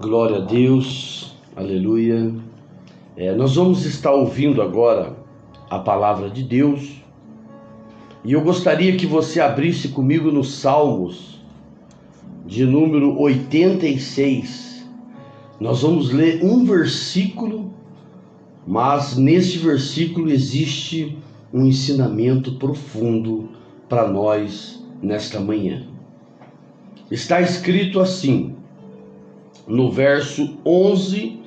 Glória a Deus, aleluia. Nós vamos estar ouvindo agora a palavra de Deus e eu gostaria que você abrisse comigo nos Salmos de número 86. Nós vamos ler um versículo, mas nesse versículo existe um ensinamento profundo para nós nesta manhã. Está escrito assim, no verso 11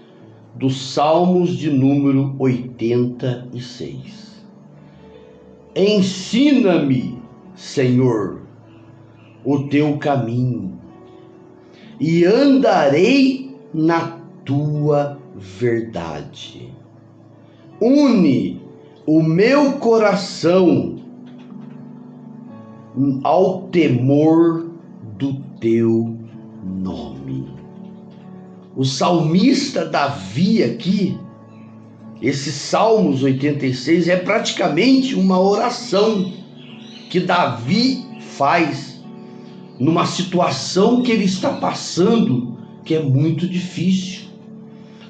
dos Salmos de número 86. Ensina-me, Senhor, o teu caminho, e andarei na tua verdade. Une o meu coração ao temor do teu nome. O salmista Davi aqui, esse Salmos 86 é praticamente uma oração que Davi faz numa situação que ele está passando, que é muito difícil.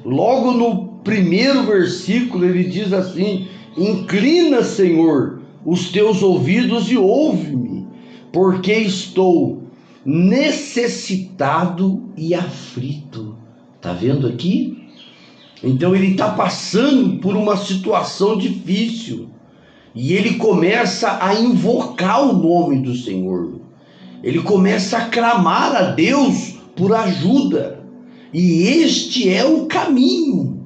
Logo no primeiro versículo ele diz assim: inclina, Senhor, os teus ouvidos e ouve-me, porque estou necessitado e aflito. Tá vendo aqui? Então ele está passando por uma situação difícil e ele começa a invocar o nome do Senhor. Ele começa a clamar a Deus por ajuda. E este é o caminho.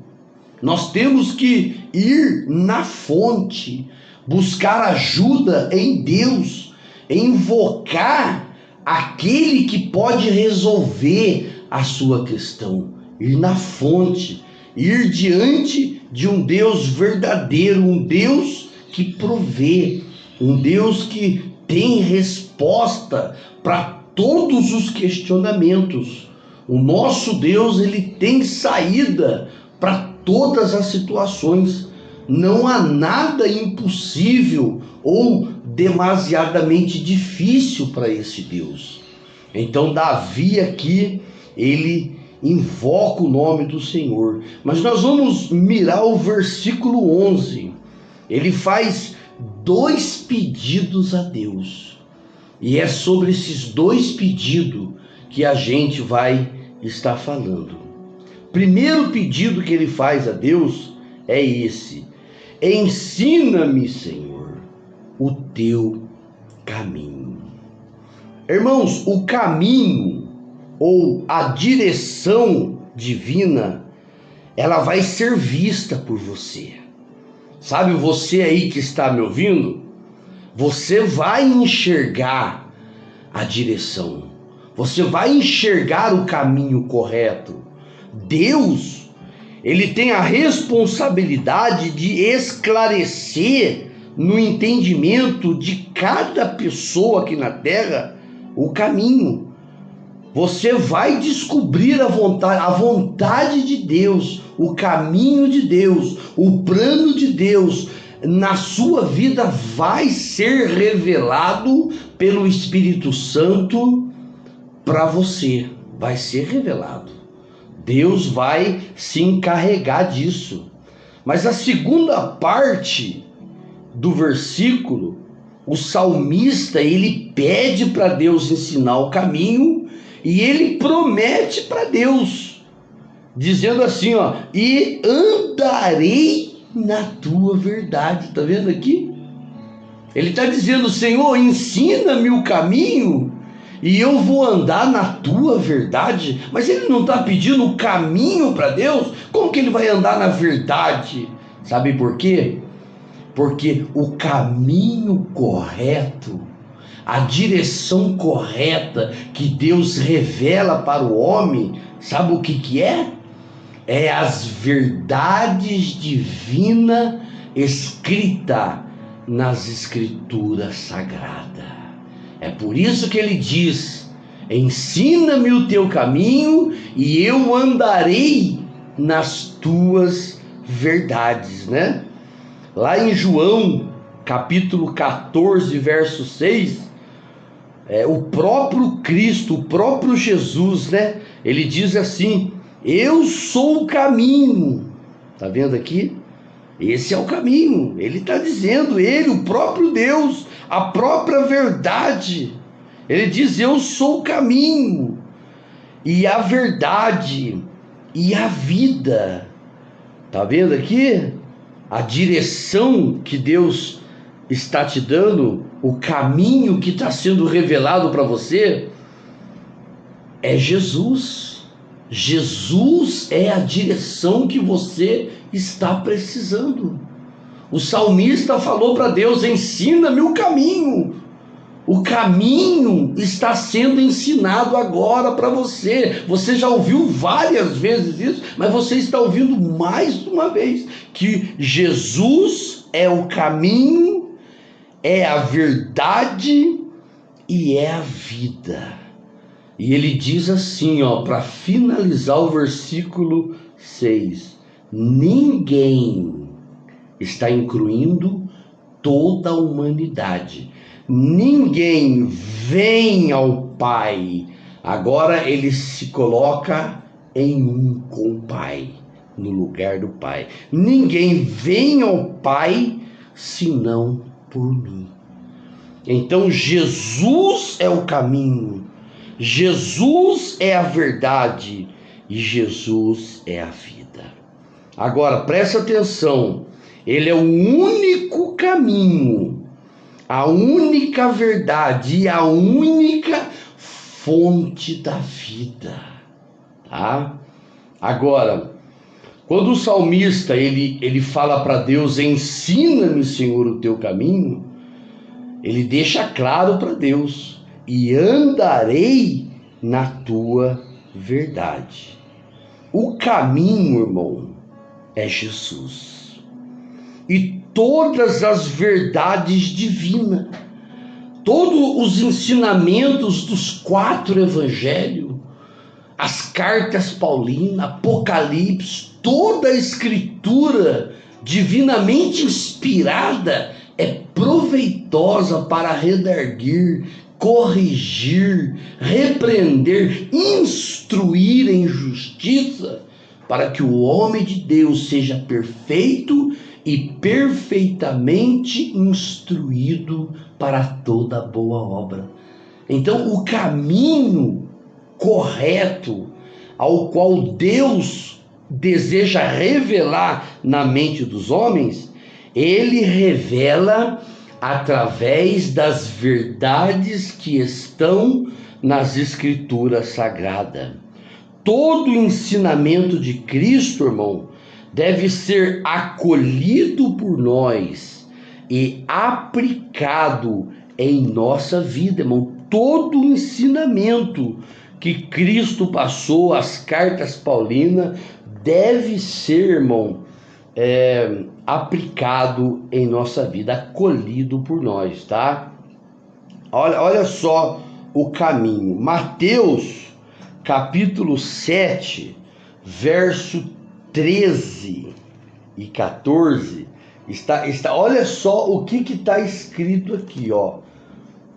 Nós temos que ir na fonte, buscar ajuda em Deus, invocar aquele que pode resolver a sua questão. Ir na fonte, ir diante de um Deus verdadeiro, um Deus que provê, um Deus que tem resposta para todos os questionamentos. O nosso Deus, ele tem saída para todas as situações. Não há nada impossível ou demasiadamente difícil para esse Deus. Então Davi aqui, ele invoca o nome do Senhor. Mas nós vamos mirar o versículo 11. Ele faz dois pedidos a Deus. E é sobre esses dois pedidos que a gente vai estar falando. Primeiro pedido que ele faz a Deus é esse: ensina-me, Senhor, o teu caminho. Irmãos, o caminho ou a direção divina, ela vai ser vista por você. Sabe, você aí que está me ouvindo, você vai enxergar a direção, você vai enxergar o caminho correto. Deus, ele tem a responsabilidade de esclarecer no entendimento de cada pessoa aqui na terra o caminho. Você vai descobrir a vontade de Deus, o caminho de Deus, o plano de Deus na sua vida vai ser revelado pelo Espírito Santo para você. Vai ser revelado. Deus vai se encarregar disso. Mas a segunda parte do versículo, o salmista, ele pede para Deus ensinar o caminho e ele promete para Deus, dizendo assim, e andarei na tua verdade. Tá vendo aqui? Ele está dizendo: Senhor, ensina-me o caminho e eu vou andar na tua verdade. Mas ele não está pedindo o caminho para Deus. Como que ele vai andar na verdade? Sabe por quê? Porque o caminho correto, a direção correta que Deus revela para o homem, sabe o que é? É as verdades divinas escritas nas Escrituras Sagradas. É por isso que ele diz: ensina-me o teu caminho e eu andarei nas tuas verdades, né? Lá em João, capítulo 14, verso 6, o próprio Cristo, o próprio Jesus, né? Ele diz assim: Eu sou o caminho. Está vendo aqui? Esse é o caminho. Ele está dizendo, ele, o próprio Deus, a própria verdade. Ele diz, eu sou o caminho e a verdade e a vida. Está vendo aqui? A direção que Deus está te dando, o caminho que está sendo revelado para você, é Jesus. Jesus é a direção que você está precisando. O salmista falou para Deus, ensina-me o caminho. O caminho está sendo ensinado agora para você. Você já ouviu várias vezes isso, mas você está ouvindo mais uma vez que Jesus é o caminho, é a verdade e é a vida. E ele diz assim, para finalizar o versículo 6, ninguém, está incluindo toda a humanidade, ninguém vem ao Pai. Agora ele se coloca em um com o Pai, no lugar do Pai. Ninguém vem ao Pai senão por mim. Então Jesus é o caminho, Jesus é a verdade e Jesus é a vida. Agora presta atenção, ele é o único caminho, a única verdade e a única fonte da vida, tá? Agora, quando o salmista ele fala para Deus, ensina-me, Senhor, o teu caminho, ele deixa claro para Deus, e andarei na tua verdade. O caminho, irmão, é Jesus. E todas as verdades divinas, todos os ensinamentos dos 4 evangelhos, as cartas paulinas, Apocalipse, toda a escritura divinamente inspirada é proveitosa para redarguir, corrigir, repreender, instruir em justiça, para que o homem de Deus seja perfeito e perfeitamente instruído para toda boa obra. Então, o caminho correto ao qual Deus deseja revelar na mente dos homens, ele revela através das verdades que estão nas Escrituras Sagradas. Todo o ensinamento de Cristo, irmão, deve ser acolhido por nós e aplicado em nossa vida, irmão. Todo o ensinamento que Cristo passou, as cartas paulinas, deve ser, irmão, aplicado em nossa vida, acolhido por nós, tá? Olha só o caminho. Mateus, capítulo 7, verso 13 e 14, olha só o que está escrito aqui,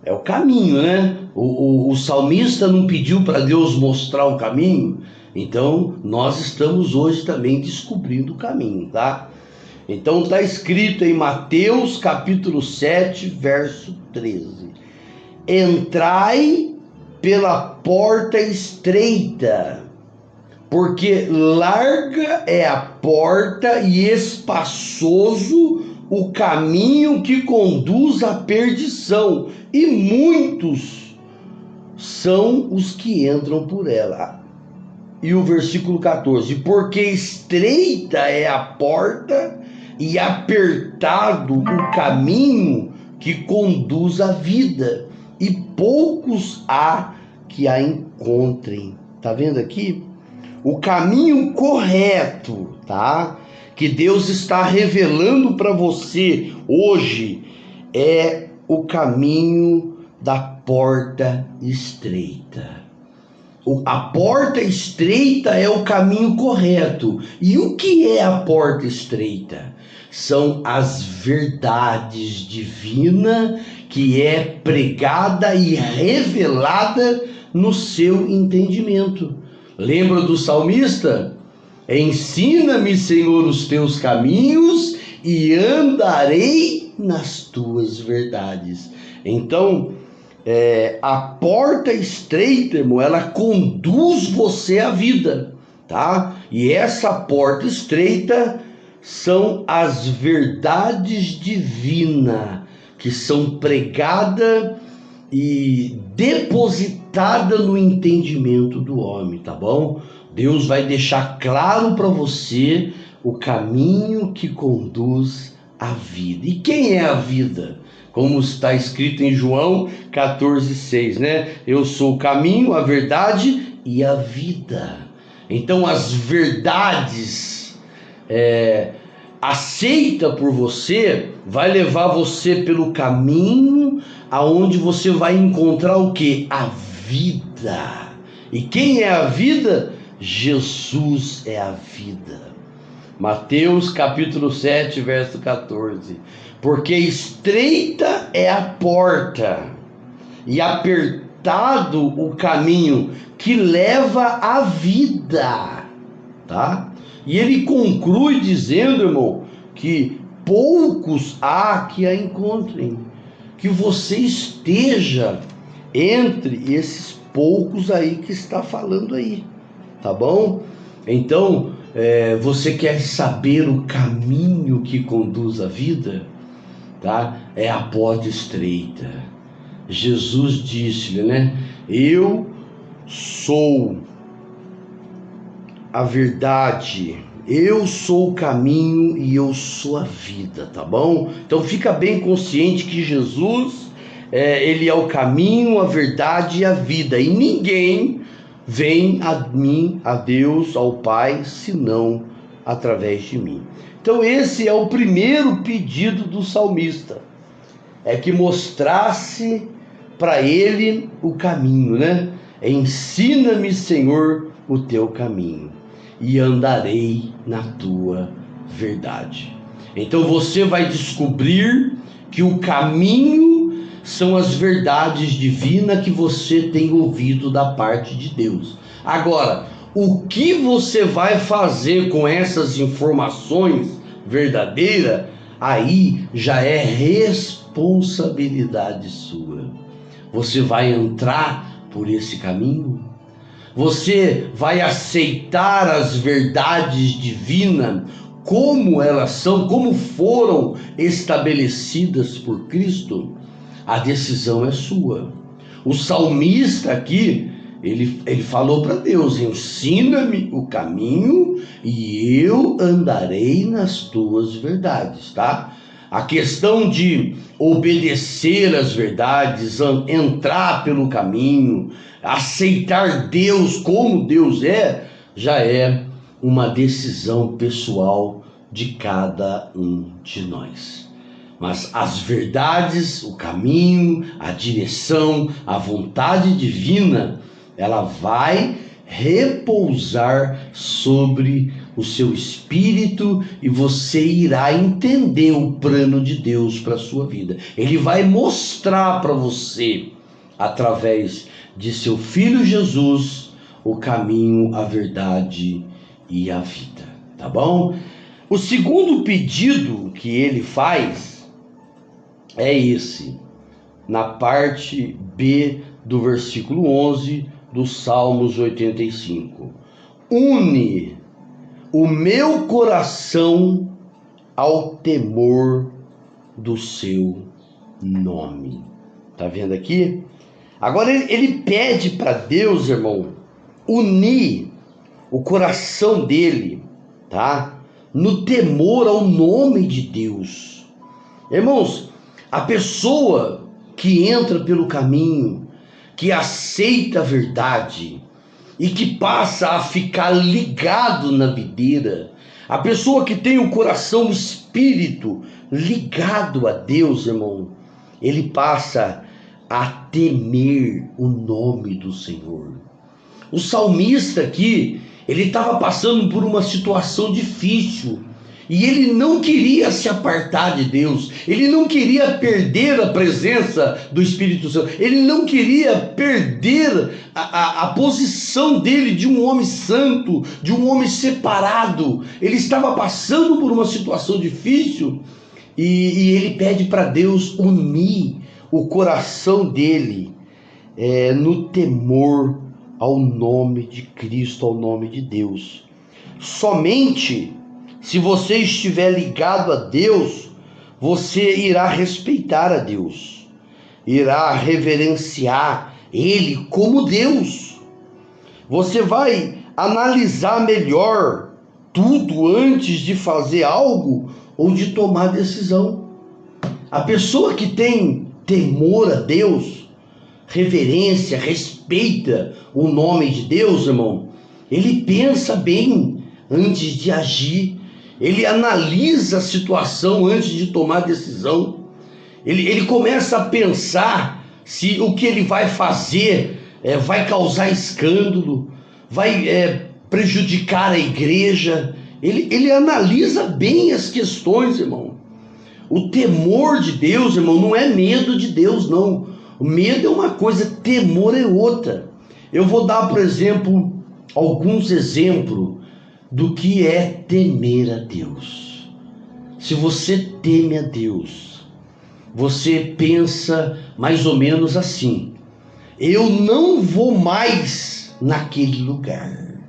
É o caminho, né? O salmista não pediu para Deus mostrar o caminho, então nós estamos hoje também descobrindo o caminho, tá? Então está escrito em Mateus capítulo 7, verso 13: entrai pela porta estreita, porque larga é a porta e espaçoso o caminho que conduz à perdição, e muitos são os que entram por ela. E o versículo 14: porque estreita é a porta e apertado o caminho que conduz à vida, e poucos há que a encontrem. Tá vendo aqui? O caminho correto, tá? Que Deus está revelando para você hoje é o caminho da porta estreita. A porta estreita é o caminho correto. E o que é a porta estreita? São as verdades divinas que é pregada e revelada no seu entendimento. Lembra do salmista? Ensina-me, Senhor, os teus caminhos e andarei nas tuas verdades. Então, a porta estreita, irmão, ela conduz você à vida, tá? E essa porta estreita são as verdades divinas que são pregadas e depositadas no entendimento do homem, tá bom? Deus vai deixar claro para você o caminho que conduz à vida. E quem é a vida? Como está escrito em João 14,6, né? Eu sou o caminho, a verdade e a vida. Então as verdades aceita por você vai levar você pelo caminho aonde você vai encontrar o quê? A vida. E quem é a vida? Jesus é a vida. Mateus capítulo 7, verso 14. Porque estreita é a porta e apertado o caminho que leva à vida, tá? E ele conclui dizendo, irmão, que poucos há que a encontrem. Que você esteja entre esses poucos aí que está falando aí, tá bom? Então, você quer saber o caminho que conduz à vida? Tá? É a porta estreita. Jesus disse-lhe, né? Eu sou a verdade, eu sou o caminho e eu sou a vida, tá bom? Então fica bem consciente que Jesus, ele é o caminho, a verdade e a vida. E ninguém vem a mim, a Deus, ao Pai, senão através de mim. Então esse é o primeiro pedido do salmista, é que mostrasse para ele o caminho, né? Ensina-me, Senhor, o teu caminho e andarei na tua verdade. Então você vai descobrir que o caminho são as verdades divinas que você tem ouvido da parte de Deus. Agora, o que você vai fazer com essas informações verdadeiras, aí já é responsabilidade sua. Você vai entrar por esse caminho? Você vai aceitar as verdades divinas como elas são, como foram estabelecidas por Cristo? A decisão é sua. O salmista aqui, ele falou para Deus: ensina-me o caminho e eu andarei nas tuas verdades, tá? A questão de obedecer às verdades, entrar pelo caminho, aceitar Deus como Deus já é uma decisão pessoal de cada um de nós. Mas as verdades, o caminho, a direção, a vontade divina, ela vai repousar sobre o seu espírito e você irá entender o plano de Deus para a sua vida. Ele vai mostrar para você, através de seu Filho Jesus, o caminho, a verdade e a vida, tá bom? O segundo pedido que ele faz é esse, na parte B do versículo 11 do Salmos 85. Une o meu coração ao temor do seu nome. Tá vendo aqui? Agora ele pede para Deus, irmão, unir o coração dele, tá? No temor ao nome de Deus. Irmãos, a pessoa que entra pelo caminho, que aceita a verdade e que passa a ficar ligado na videira, a pessoa que tem o coração, o espírito ligado a Deus, irmão, ele passa a temer o nome do Senhor. O salmista aqui, ele estava passando por uma situação difícil E ele não queria se apartar de Deus, ele não queria perder a presença do Espírito Santo, ele não queria perder a posição dele de um homem santo, de um homem separado. Ele estava passando por uma situação difícil e ele pede para Deus unir o coração dele no temor ao nome de Cristo, ao nome de Deus. Somente se você estiver ligado a Deus, você irá respeitar a Deus, irá reverenciar Ele como Deus. Você vai analisar melhor tudo antes de fazer algo ou de tomar decisão. A pessoa que tem temor a Deus, reverência, respeita o nome de Deus, irmão, ele pensa bem antes de agir. Ele analisa a situação antes de tomar decisão. Ele começa a pensar se o que ele vai fazer vai causar escândalo, vai prejudicar a igreja. Ele analisa bem as questões, irmão. O temor de Deus, irmão, não é medo de Deus, não. O medo é uma coisa, temor é outra. Eu vou dar, por exemplo, alguns exemplos do que é temer a Deus. Se você teme a Deus, você pensa mais ou menos assim: eu não vou mais naquele lugar,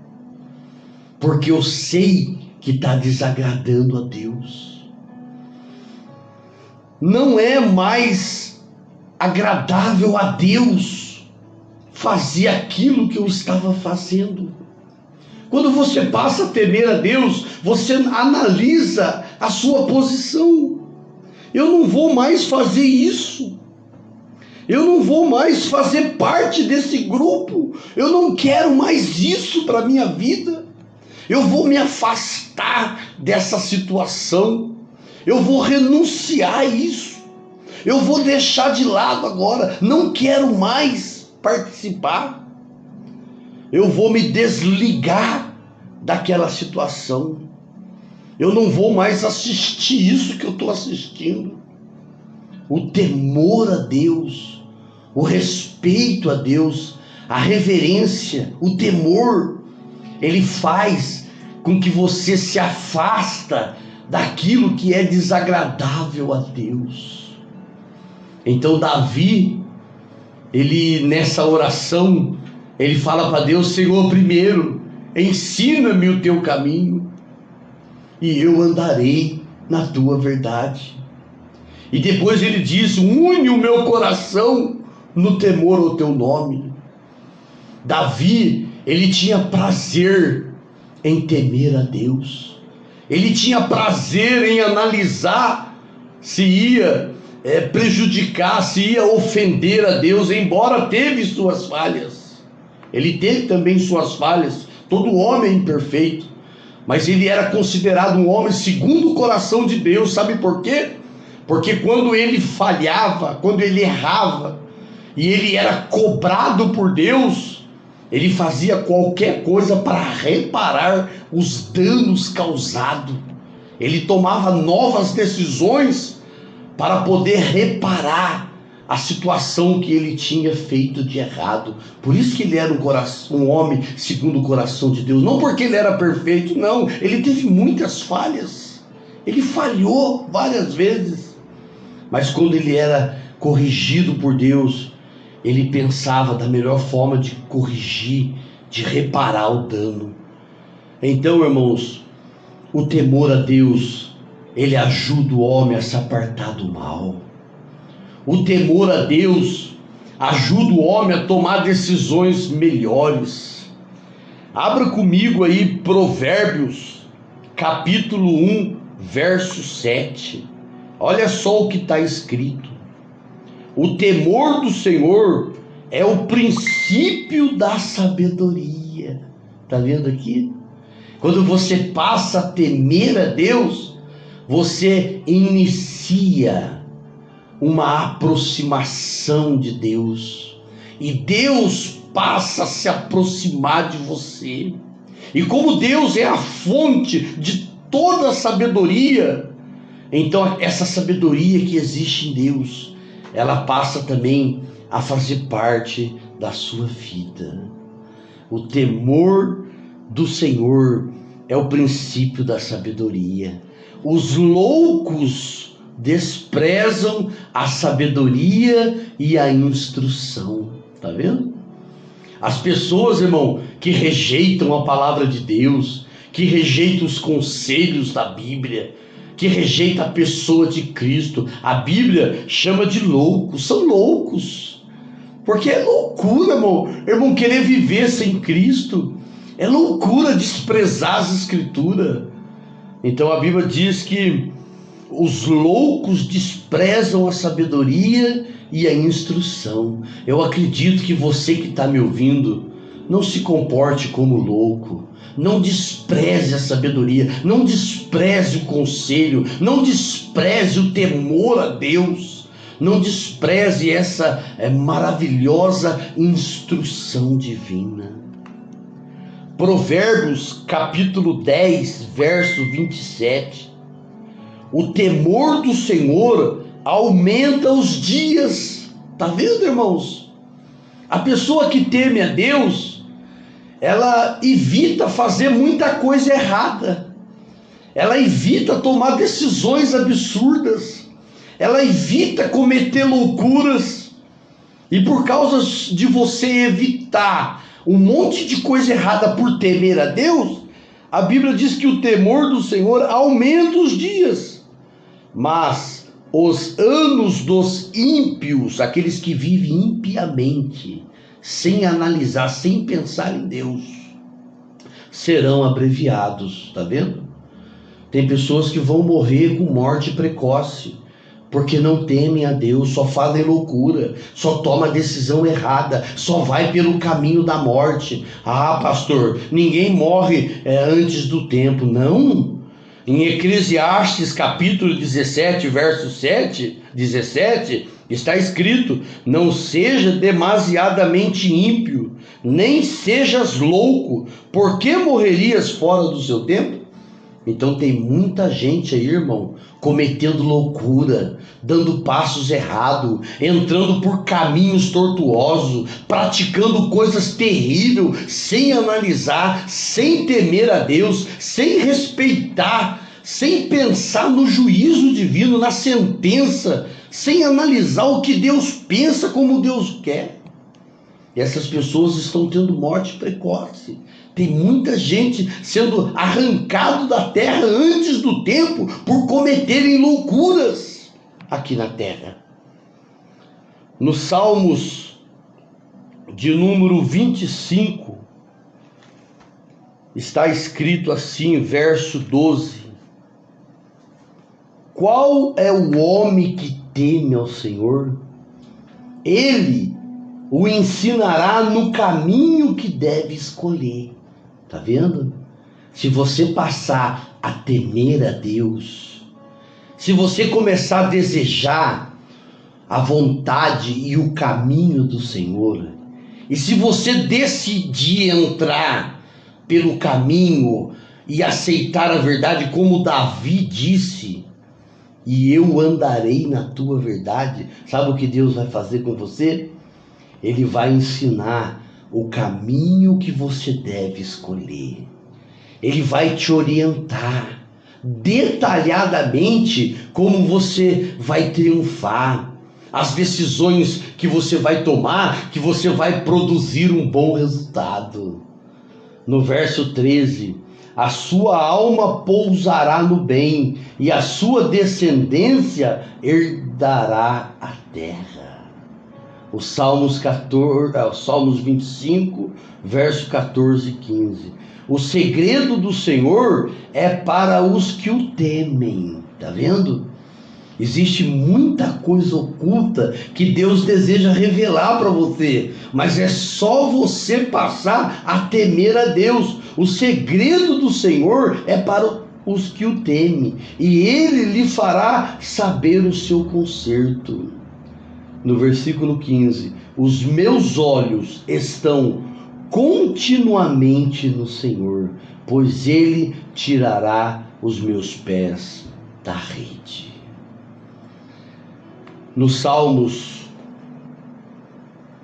porque eu sei que está desagradando a Deus. Não é mais agradável a Deus fazer aquilo que eu estava fazendo. Quando você passa a temer a Deus, você analisa a sua posição. Eu não vou mais fazer isso. Eu não vou mais fazer parte desse grupo. Eu não quero mais isso para a minha vida. Eu vou me afastar dessa situação. Eu vou renunciar a isso. Eu vou deixar de lado agora. Não quero mais participar. Eu vou me desligar daquela situação. Eu não vou mais assistir isso que eu estou assistindo. O temor a Deus, o respeito a Deus, a reverência, o temor, ele faz com que você se afasta daquilo que é desagradável a Deus. Então Davi, ele nessa oração, ele fala para Deus: Senhor, primeiro, ensina-me o teu caminho e eu andarei na tua verdade. E depois ele diz: une o meu coração no temor ao teu nome. Davi, ele tinha prazer em temer a Deus. Ele tinha prazer em analisar se ia prejudicar, se ia ofender a Deus, embora teve suas falhas. Ele teve também suas falhas, todo homem é imperfeito, mas ele era considerado um homem segundo o coração de Deus. Sabe por quê? Porque quando ele falhava, quando ele errava, e ele era cobrado por Deus, ele fazia qualquer coisa para reparar os danos causados. Ele tomava novas decisões para poder reparar a situação que ele tinha feito de errado. Por isso que ele era um homem segundo o coração de Deus. Não porque ele era perfeito, não. Ele teve muitas falhas. Ele falhou várias vezes. Mas quando ele era corrigido por Deus, ele pensava da melhor forma de corrigir, de reparar o dano. Então, irmãos, o temor a Deus, ele ajuda o homem a se apartar do mal. O temor a Deus ajuda o homem a tomar decisões melhores. Abra comigo aí Provérbios, capítulo 1, verso 7. Olha só o que está escrito: o temor do Senhor é o princípio da sabedoria. Está vendo aqui? Quando você passa a temer a Deus, você inicia uma aproximação de Deus, e Deus passa a se aproximar de você. E como Deus é a fonte de toda a sabedoria, então essa sabedoria que existe em Deus, ela passa também a fazer parte da sua vida. O temor do Senhor é o princípio da sabedoria. Os loucos desprezam a sabedoria e a instrução. Tá vendo? As pessoas, irmão, que rejeitam a palavra de Deus, que rejeitam os conselhos da Bíblia, que rejeitam a pessoa de Cristo, a Bíblia chama de loucos, são loucos. Porque é loucura, irmão, querer viver sem Cristo. É loucura desprezar as Escrituras. Então a Bíblia diz que os loucos desprezam a sabedoria e a instrução. Eu acredito que você que está me ouvindo, não se comporte como louco. Não despreze a sabedoria, não despreze o conselho, não despreze o temor a Deus, não despreze essa maravilhosa instrução divina. Provérbios capítulo 10, verso 27. O temor do Senhor aumenta os dias. Tá vendo, irmãos? A pessoa que teme a Deus, ela evita fazer muita coisa errada. Ela evita tomar decisões absurdas. Ela evita cometer loucuras. E por causa de você evitar um monte de coisa errada por temer a Deus, a Bíblia diz que o temor do Senhor aumenta os dias. Mas os anos dos ímpios, aqueles que vivem impiamente, sem analisar, sem pensar em Deus, serão abreviados. Tá vendo? Tem pessoas que vão morrer com morte precoce, porque não temem a Deus, só fazem loucura, só toma decisão errada, só vai pelo caminho da morte. Ah, pastor, ninguém morre antes do tempo. Não. Em Eclesiastes capítulo 17, verso 17, está escrito: não seja demasiadamente ímpio, nem sejas louco, porque morrerias fora do seu tempo? Então tem muita gente aí, irmão, cometendo loucura, dando passos errados, entrando por caminhos tortuosos, praticando coisas terríveis, sem analisar, sem temer a Deus, sem respeitar, sem pensar no juízo divino, na sentença, sem analisar o que Deus pensa, como Deus quer. E essas pessoas estão tendo morte precoce. Tem muita gente sendo arrancado da terra antes do tempo por cometerem loucuras aqui na terra. No Salmos de número 25, está escrito assim, verso 12: qual é o homem que teme ao Senhor? Ele o ensinará no caminho que deve escolher. Tá vendo? Se você passar a temer a Deus, se você começar a desejar a vontade e o caminho do Senhor, e se você decidir entrar pelo caminho e aceitar a verdade, como Davi disse: e eu andarei na tua verdade. Sabe o que Deus vai fazer com você? Ele vai ensinar o caminho que você deve escolher. Ele vai te orientar detalhadamente como você vai triunfar, as decisões que você vai tomar, que você vai produzir um bom resultado. No verso 13: a sua alma pousará no bem, e a sua descendência herdará a terra. Os Salmos 25, verso 14 e 15. O segredo do Senhor é para os que o temem. Tá vendo? Existe muita coisa oculta que Deus deseja revelar para você, mas é só você passar a temer a Deus. O segredo do Senhor é para os que o temem, e Ele lhe fará saber o seu conserto. No versículo 15: os meus olhos estão continuamente no Senhor, pois Ele tirará os meus pés da rede. No Salmos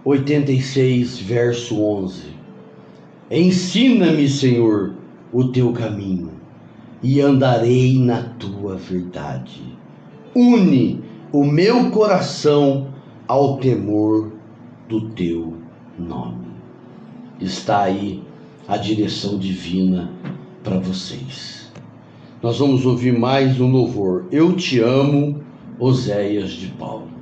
86, verso 11: ensina-me, Senhor, o teu caminho, e andarei na tua verdade. Une o meu coração ao temor do teu nome. Está aí a direção divina para vocês. Nós vamos ouvir mais um louvor. Eu te amo, Oséias de Paulo.